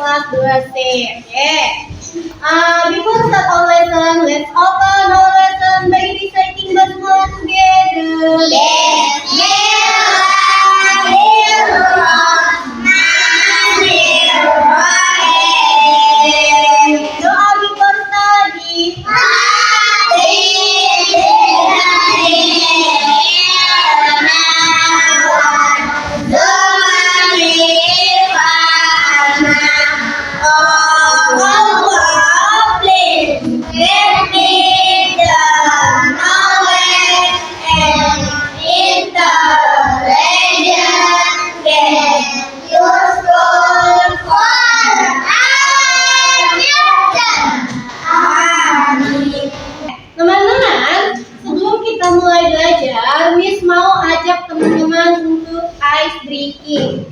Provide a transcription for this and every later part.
kelas 2C. Oke. Before start our lesson, let's open our lesson by reciting basmalah together. Doa before study. Teman-teman, sebelum kita mulai belajar, Miss mau ajak teman-teman untuk ice breaking.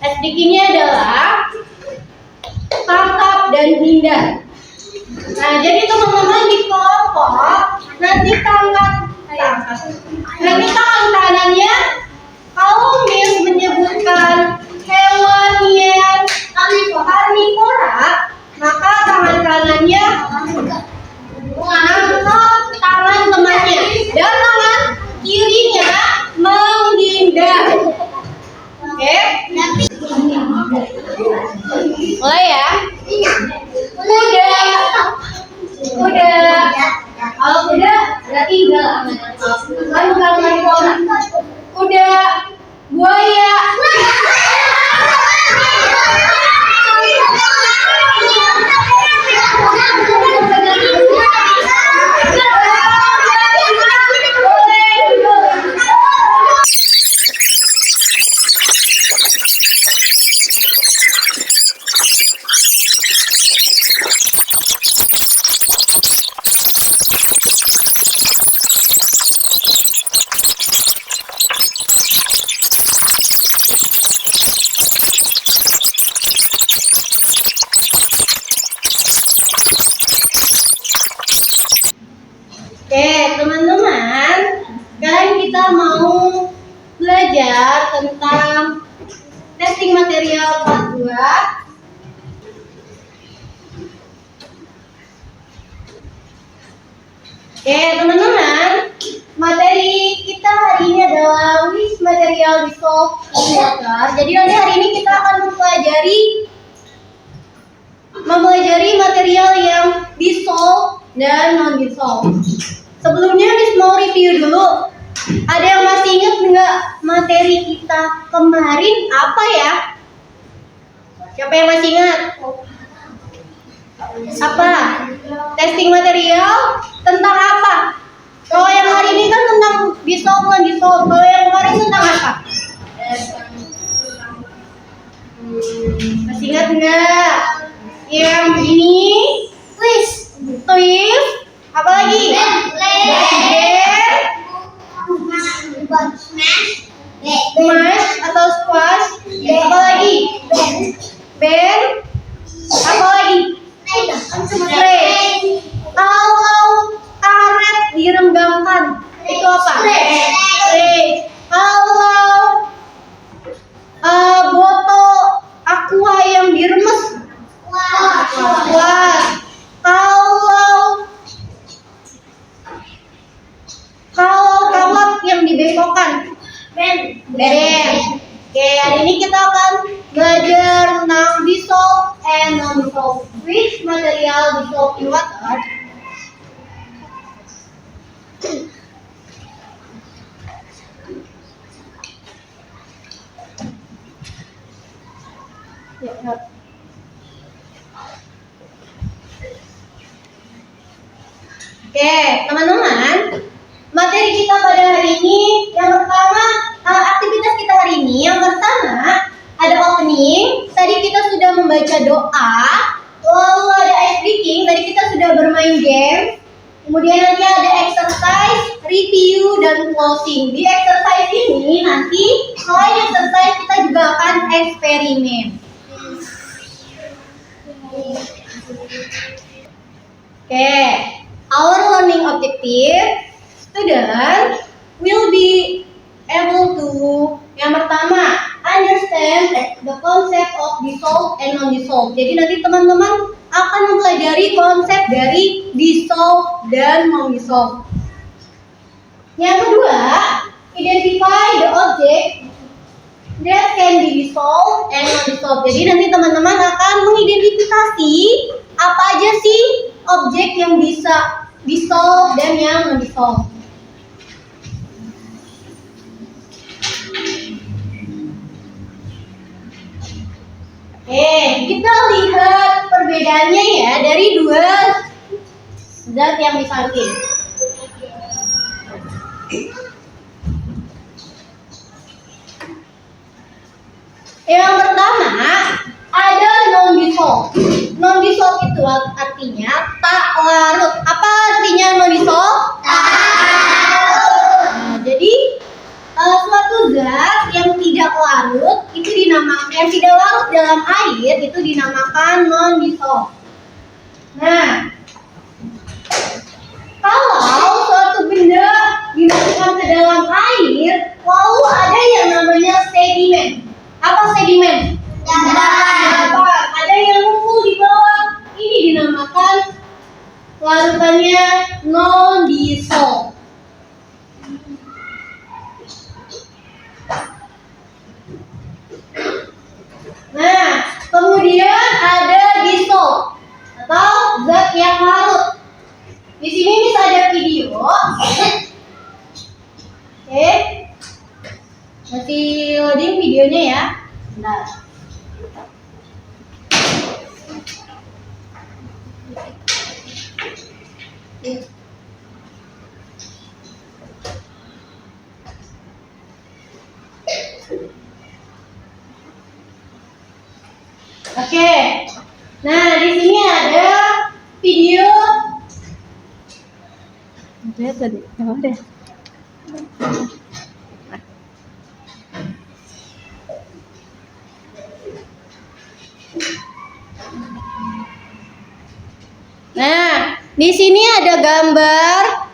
Ice breakingnya adalah tangkap dan hindar. Nah, jadi teman-teman di kelompok nanti tangan tangannya. Kalau Miss menyebutkan hewan yang karnivora, maka tangan kanannya menangkap tangan temannya dan tangan kirinya menghindar. Oke? Mulai ya. Kuda. Kalau kuda berarti enggak kan bukan karnivora. Kuda, buaya. Oke, teman-teman, sekarang kita mau belajar tentang testing material part 2. Oke, teman-teman, materi kita hari ini adalah which material dissolved in water. Jadi nanti hari ini kita akan mempelajari material yang dissolved dan non-dissolved. Sebelumnya Miss mau review dulu. Ada yang masih ingat nggak materi kita kemarin apa ya? Siapa yang masih ingat? Apa? Testing material tentang apa? Kalau yang hari ini kan tentang dissolved non-dissolved. Kalau yang kemarin tentang apa? Masih ingat nggak? Yang ini? Twist. Apa lagi? Smash atau squash. Apa lagi? Band. Apa lagi? Spray. Kalau karet direnggangkan itu apa? Spray. Kalau botol aqua yang diremes, kalau kawat yang dibengkokkan, band. Oke, hari ini kita akan belajar tentang dissolved and non-dissolved. Which material dissolved in water? Oke, teman-teman, materi kita pada hari ini yang pertama, aktivitas kita hari ini yang pertama ada opening. Tadi kita sudah membaca doa, lalu ada ice breaking. Tadi kita sudah bermain game. Kemudian nanti ada exercise, review, dan closing. Di exercise ini nanti selain exercise kita juga akan eksperimen. Oke, our learning objective, student will be able to, yang pertama, understand understand the concept of dissolved and non-dissolved. Jadi nanti teman-teman akan mempelajari konsep dari dissolved dan non-dissolved. Yang kedua, identify the object that can be dissolved and non-dissolved. Jadi nanti teman-teman akan mengidentifikasi apa aja sih objek yang bisa dissolved dan yang non-dissolved. Kita lihat perbedaannya ya dari dua zat yang di samping. Yang pertama ada non-dissolved. Non-dissolved itu artinya tak larut. Apa artinya non-dissolved? Tak larut. Nah, jadi suatu zat yang tidak larut itu dinamakan, yang tidak larut dalam air itu dinamakan non-dissolved. Nah, kalau suatu benda dimasukkan ke dalam air, lalu ada yang namanya sedimen. Apa sedimen? Dapat. Ada yang ngumpul di bawah. Ini dinamakan larutannya non-dissolved. Nah, kemudian ada dissolved atau zat yang larut. Di sini Miss ada video. Oke. Masih loading videonya ya. Bentar. Oke. Nah, di sini ada video. Lihat tadi, apa deh? Nah, di sini ada gambar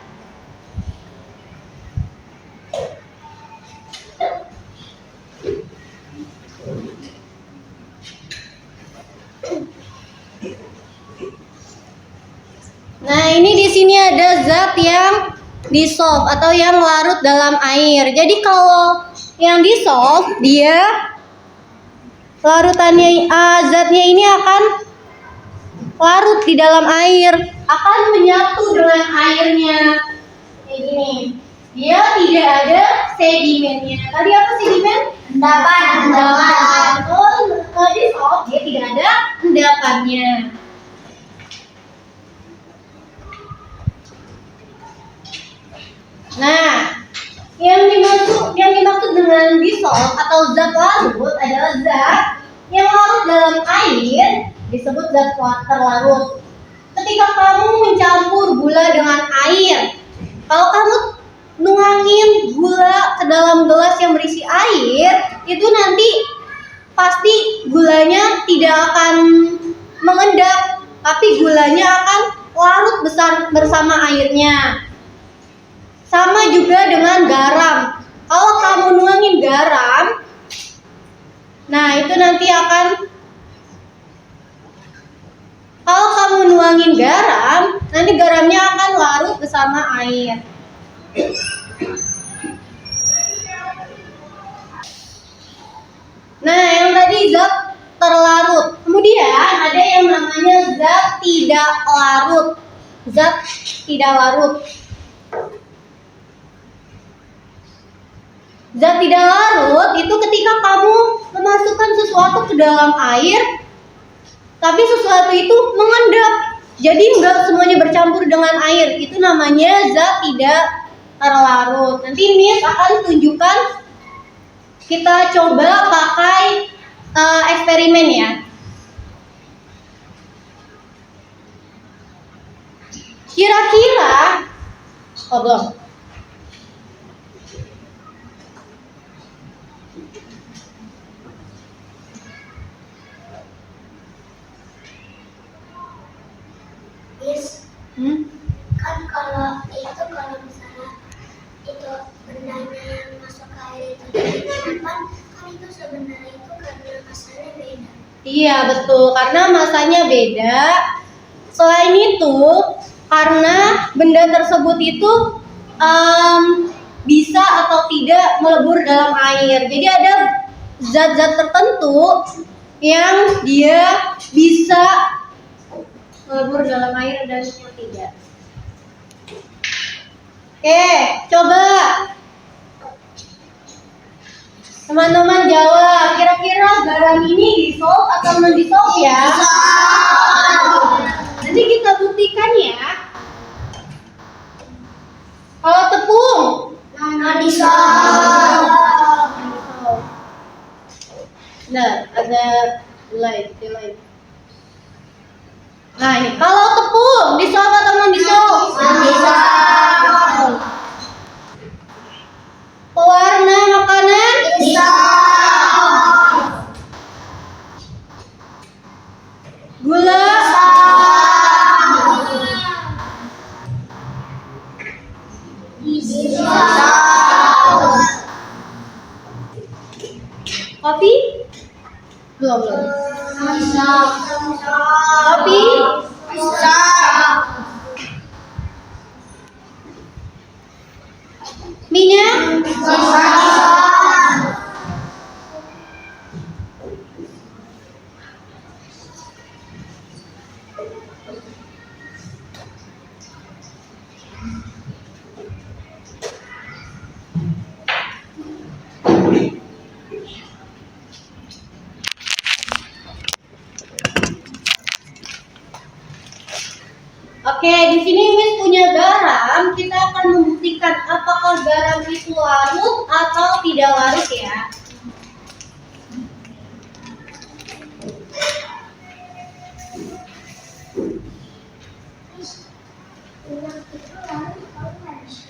ini di sini ada zat yang dissolve atau yang larut dalam air. Jadi kalau yang dissolve dia larutannya zatnya ini akan larut di dalam air, akan menyatu dengan airnya. Kayak gini. Dia tidak ada sedimennya. Tadi apa sedimen? Endapan. Kalau dissolve dia tidak ada endapannya. Nah, yang dimaksud dengan dissolve atau zat larut adalah zat yang larut dalam air disebut zat terlarut. Ketika kamu mencampur gula dengan air, kalau kamu nuangin gula ke dalam gelas yang berisi air, itu nanti pasti gulanya tidak akan mengendap, tapi gulanya akan larut bersama airnya. Sama juga dengan garam. Kalau kamu nuangin garam, nah itu nanti akan, kalau kamu nuangin garam, nanti garamnya akan larut bersama air. Nah, yang tadi zat terlarut. Kemudian ada yang namanya zat tidak larut. Zat tidak larut. Zat tidak larut itu ketika kamu memasukkan sesuatu ke dalam air, tapi sesuatu itu mengendap. Jadi enggak semuanya bercampur dengan air. Itu namanya zat tidak terlarut. Nanti Miss akan tunjukkan, kita coba pakai eksperimen ya. Kira-kira, belum. Kan kalau misalnya itu bendanya yang masuk ke air itu kan itu sebenarnya itu karena masanya beda. Iya betul, karena masanya beda. Selain itu, karena benda tersebut itu bisa atau tidak melebur dalam air. Jadi ada zat-zat tertentu yang dia bisa melebur dalam air dan yang tidak. Oke, coba teman-teman jawab. Kira-kira garam ini dissolve atau non dissolve ya? Nanti kita buktikan ya. Kalau tepung, nah ada light. Nah, ini kalau tepung dissolve atau non dissolve? Pewarna makanan? Gula? Kopi? Belum. Kopi? Minyak? Oke, di sini Miss punya garam. Kita akan membuktikan apakah garam itu larut atau tidak larut ya.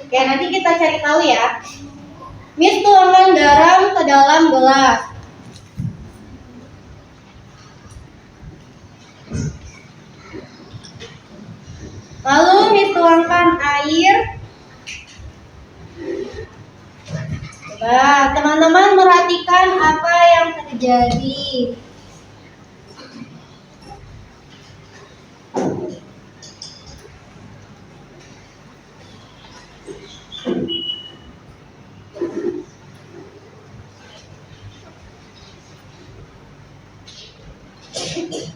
Oke, nanti kita cari tahu ya. Miss tuangkan garam ke dalam gelas. Lalu Miss tuangkan air. Coba teman-teman perhatikan apa yang terjadi.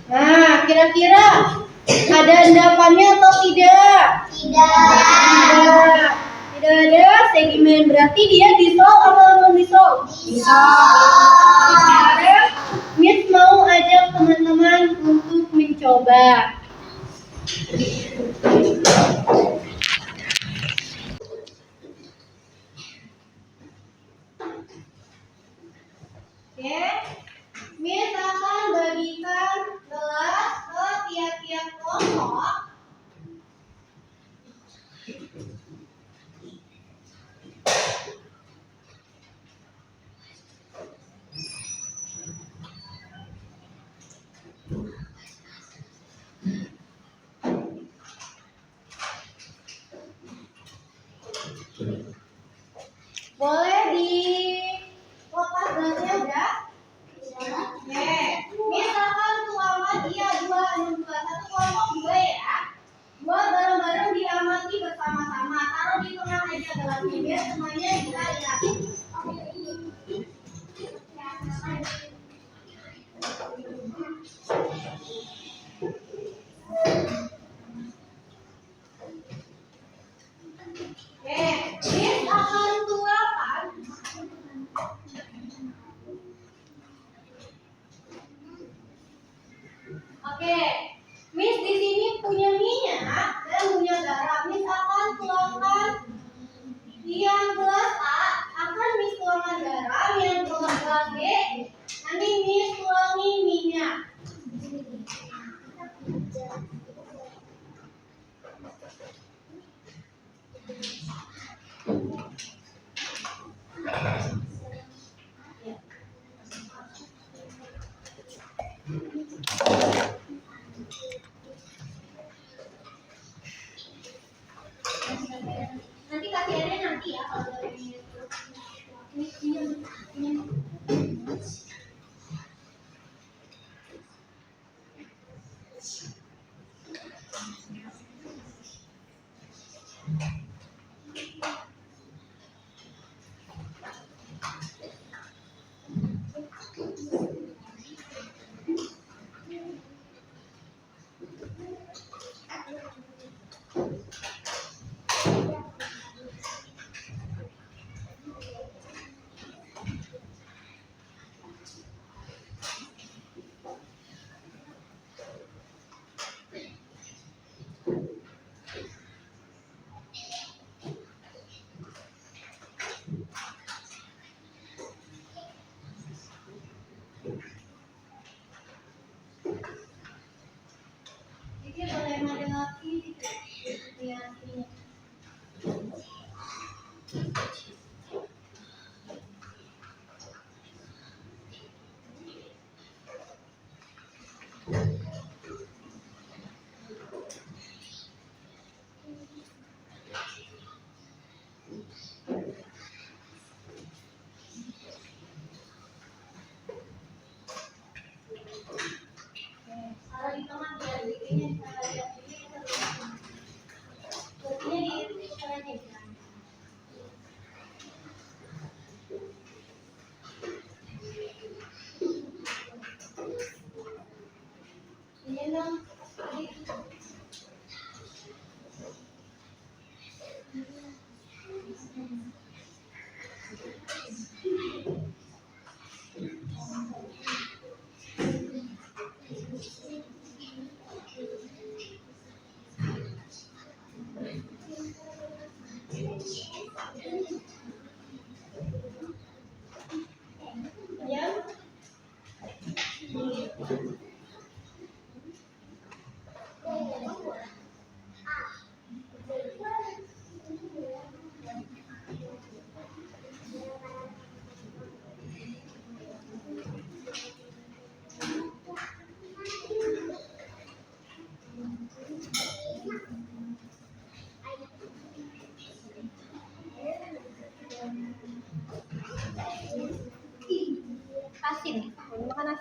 Nah, kira-kira ada endapannya atau tidak? Tidak. Tidak ada sedimen, berarti dia dissolve atau non dissolve? Sekarang Miss mau ajak teman-teman untuk mencoba. Oke, Miss akan bagikan gelas ke tiap-tiap kelompok. Boleh dilepas gelasnya udah? Oke, Miss akan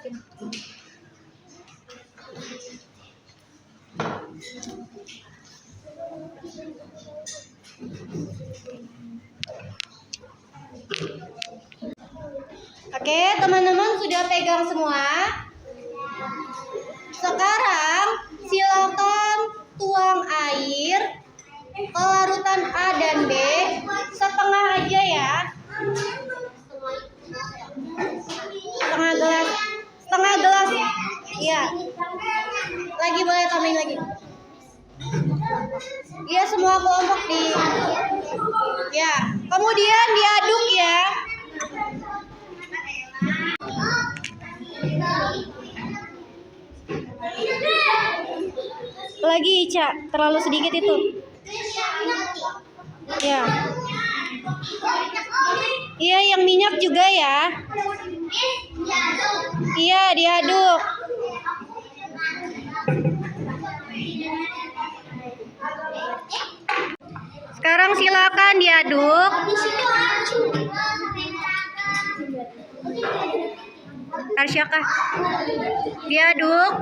Oke, teman-teman sudah pegang semua? Sekarang silakan tuang air ke larutan A dan B setengah aja ya. Setengah gelas. Iya. Lagi boleh tambahin lagi. Iya, semua kelompok di. Ya, kemudian diaduk ya. Lagi Ica, terlalu sedikit itu. Ya. Iya, yang minyak juga ya. Iya, diaduk. Sekarang silakan diaduk. Arsyakah? Diaduk.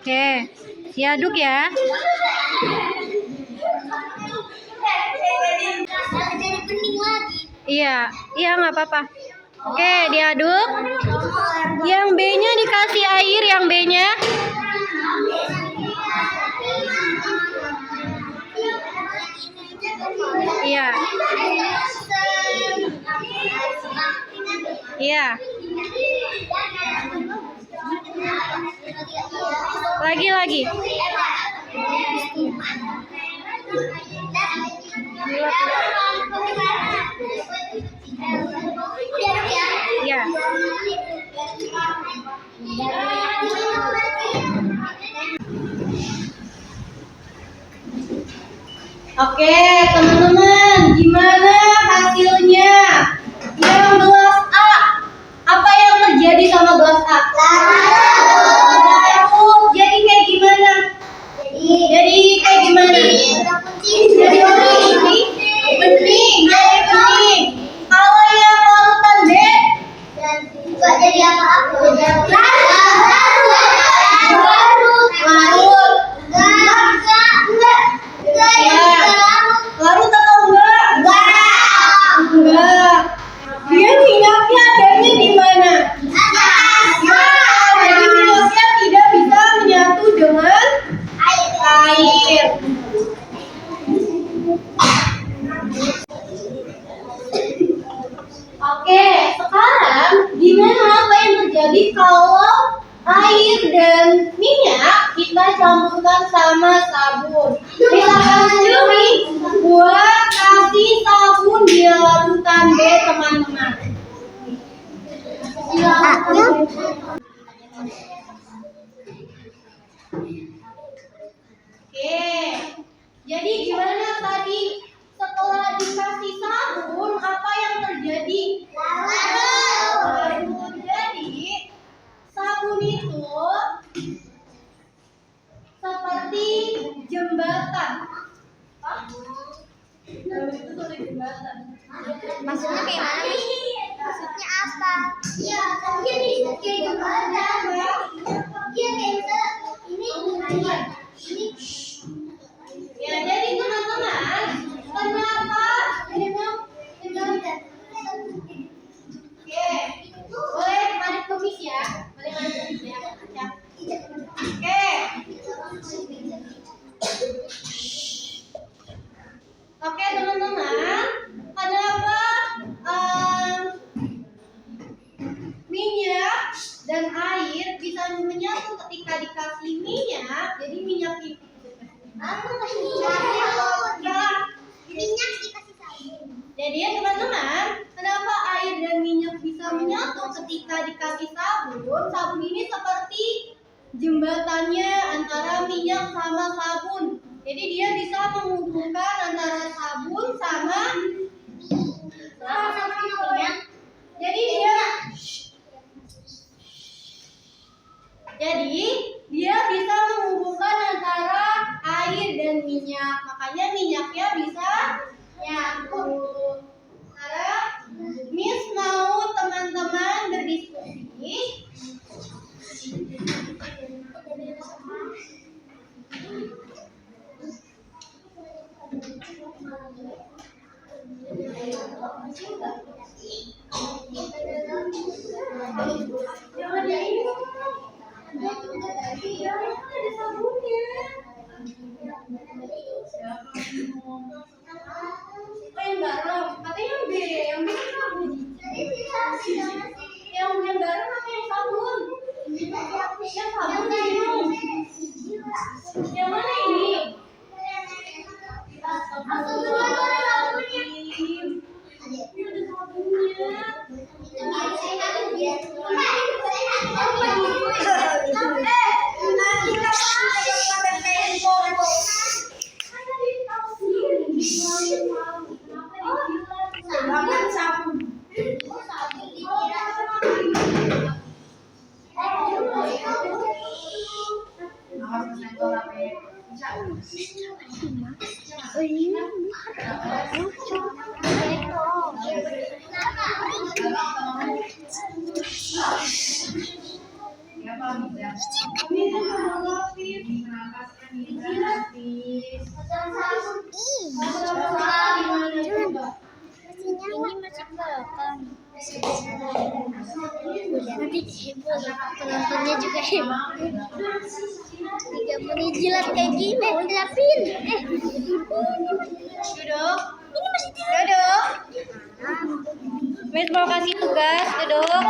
Oke, diaduk ya. Iya, nggak apa-apa. Oke, diaduk. Yang B-nya dikasih air, yang B-nya. Iya. Iya. Lagi. Iya. Oke, teman-teman, gimana hasilnya? Yang gelas A, apa yang terjadi sama gelas A? Larut. Jadi kayak gimana? Jadi kayak gimana? Jadi bening. Kalau yang larutan B, jadi apa-apa. larut. Larut atau enggak? Dia minyaknya adanya di mana? Jadi minyaknya tidak bisa menyatu dengan air. Oke, sekarang gimana apa yang terjadi kalau air dan minyak kita campurkan sama sabun? Silakan Juri buat kasih sabun di larutan B, teman-teman. Oke, jadi gimana tadi setelah dikasih sabun apa yang terjadi? Larut. Jadi sabun itu seperti jembatan. Sabun itu seperti jembatan. Maksudnya kayak mana nih? Maksudnya apa? Iya, kayak jembatan. Iya, kayak misalnya ini air. Ini. Ya, jadi teman-teman, kenapa jembatan? Oke, boleh madep kemis ya. Oke, teman-teman, kenapa minyak dan air bisa menyatu ketika dikasih minyak? Jadi minyak itu Minyak dikasih sabun. Jadi ya teman-teman, kenapa air dan minyak bisa menyatu ketika dikasih sabun? Sabun ini seperti jembatannya antara minyak sama sabun. Jadi dia bisa menghubungkan antara sabun sama minyak. Jadi dia bisa menghubungkan antara air air dan minyak. Makanya minyaknya bisa nyatu. Sekarang Miss mau teman-teman berdiskusi. Jangan ya ini. Ada sabunnya. Yang garam, katanya B, yang B kan sabun. Yang garam apa yang sabun? Yang sabun minum. Yang mana ini? Ini masih belakang. Nanti heboh, penontonnya juga heboh. 3 menit jilat kayak gini, jilapin. Duduk. Ini masih Duduk. Miss mau kasih tugas. Duduk.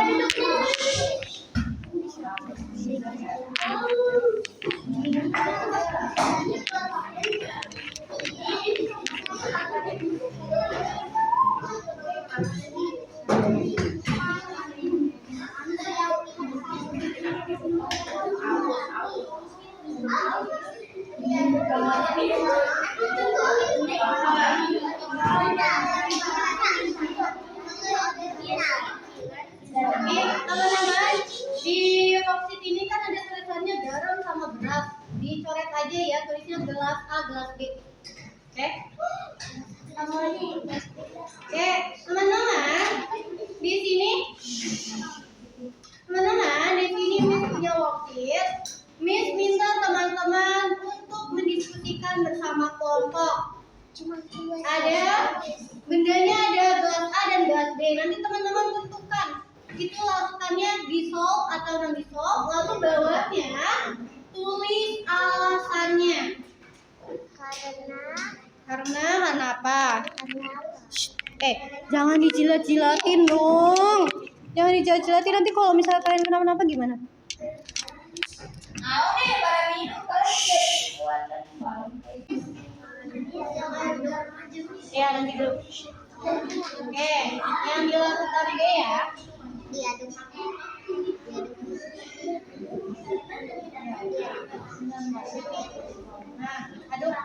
Teman-teman, di worksheet ini kan ada tulisannya garam sama beras. Dicoret aja ya, tulisnya gelas A, gelas B. Oke? Oke, teman-teman, di sini Miss punya worksheet. Miss minta teman-teman untuk mendiskusikan bersama kelompok. Ada bendanya, ada gelas A dan gelas B. Nanti teman-teman tentukan itu larutannya dissolve atau non dissolve. Lalu bawahnya tulis alasannya. Karena apa? Jangan dijilat-jilatin dong. Jangan dijilat-jilatin, nanti kalau misalnya kalian kenapa-napa gimana? Ya, nanti dulu. Oke, yang dilakukan B ya. Nah, aduk.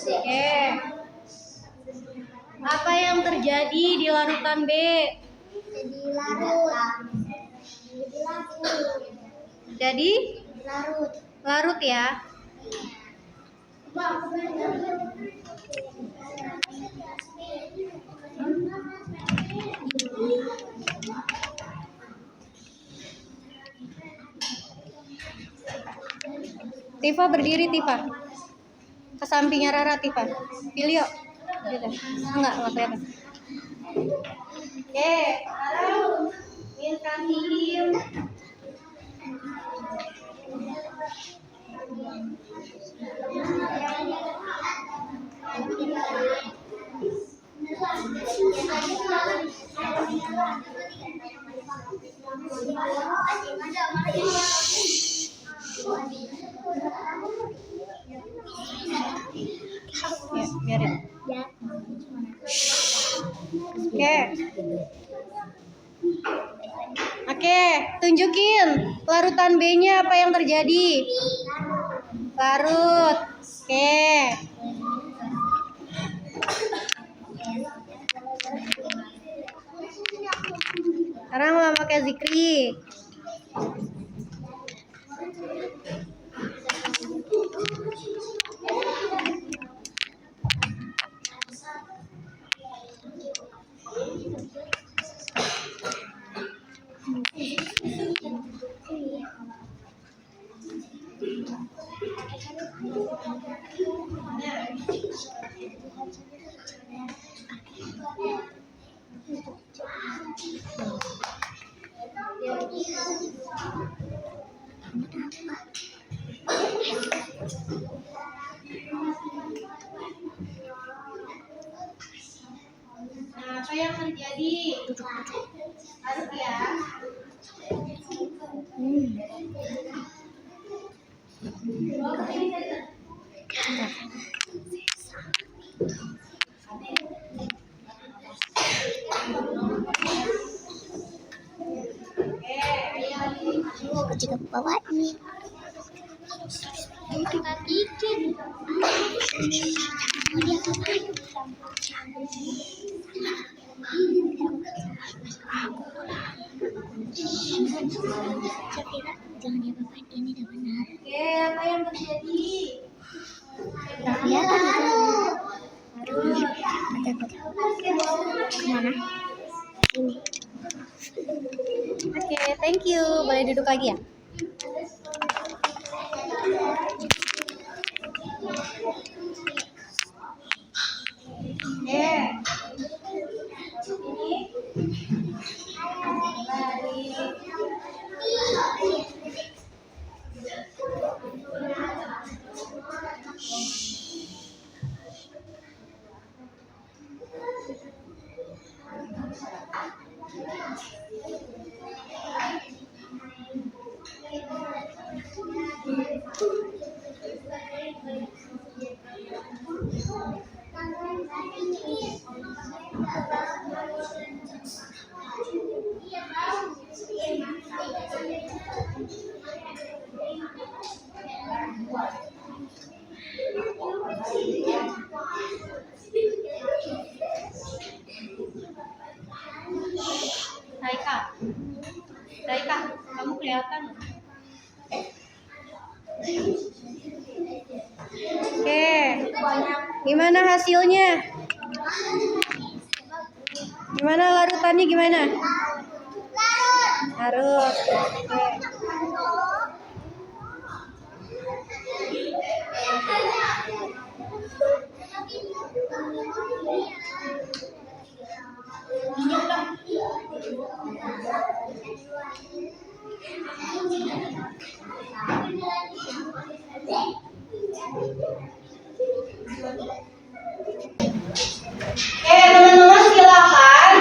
Oke. Apa yang terjadi di larutan B? Jadi larut. Jadi Larut. larut ya. Tifa berdiri, Tifa. Ke sampingnya Rara, Tifa. Pilih yuk. Enggak kelihatan. Oke, sekarang Miss kasih ya, biarin. Ya. Oke. Oke, tunjukin larutan B-nya apa yang terjadi. Larut. Oke. Sekarang mau pakai Zikri. Nah, apa yang terjadi? Larut ya. Aku juga bawa ini. Kita bikin. Jangan diapa-apain, ini udah benar. Oke, apa yang terjadi? Udah kelihatan itu. Mana? Ini. Oke, thank you. Boleh duduk lagi ya? Raika, kamu kelihatan nggak? Oke, gimana hasilnya? Gimana larutannya gimana? Larut. Oke. Teman-teman silakan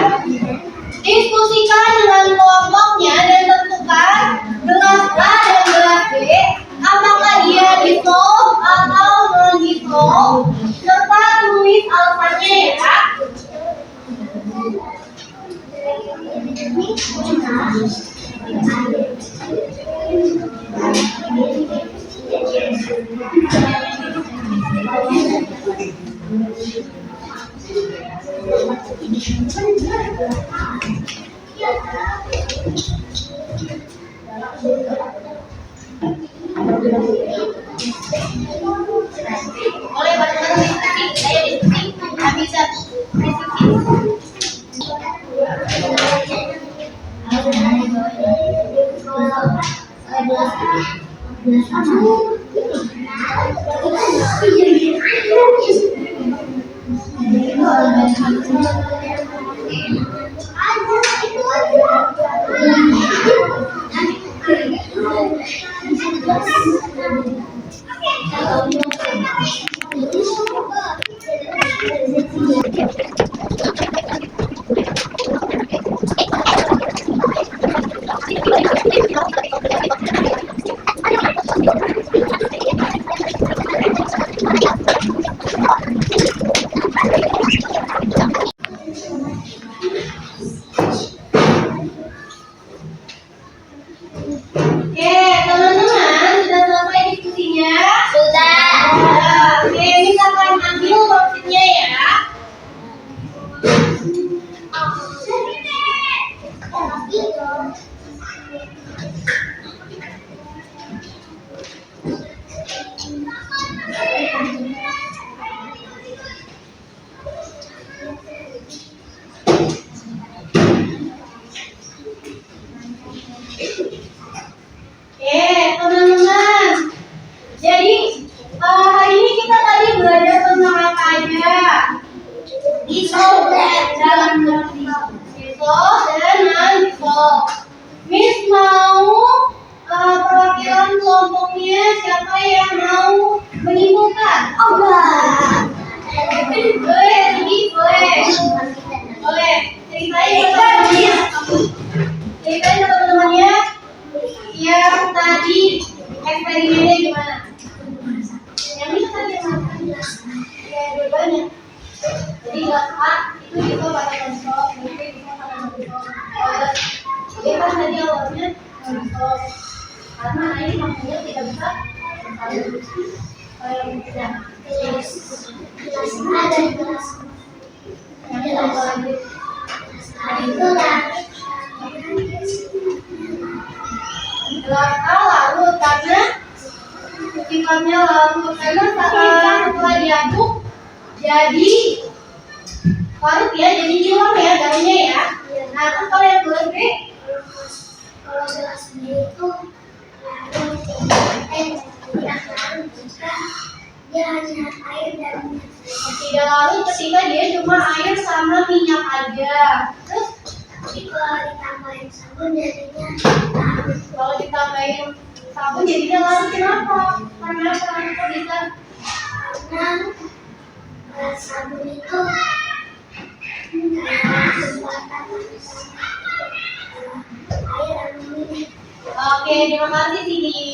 diskusikan dengan kelompoknya dan tentukan gelas A dan gelas B apakah dia dissolve atau non dissolve serta tulis alasannya ya. Boleh bareng-bareng diskusi, saya diskusi, nggak bisa Teman-teman. Jadi hari ini kita tadi belajar tentang apa aja? Dissolve dalam dissolve dan non-dissolve. Miss mau perwakilan kelompoknya siapa yang mau menyimpulkan? Boleh, boleh. Ceritain ke teman-temannya yang tadi eksperimennya gimana? Yang itu tadi yang mana? Ya, dua-duanya. Jadi dapat itu bisa pakai konsol, itu bisa pakai konsol. Jadi kan tadi awalnya konsol, karena ini maksudnya tidak bisa kayak tidak. Larut karena sifatnya larut karena setelah diaduk jadi larut ya, jadi hilang ya daunnya ya. Nah terus kalau yang gelas B, kalau gelas B itu dia hanya air dan minyak. tidak larut ketika dia cuma air sama minyak aja. Terus kalau ditambahin sabun jadinya larut. kalau ditambahin sabun jadinya larut, kenapa? Karena kok bisa? Karena sabun itu kesempatan air dan minyak. Oke, terima kasih Sini.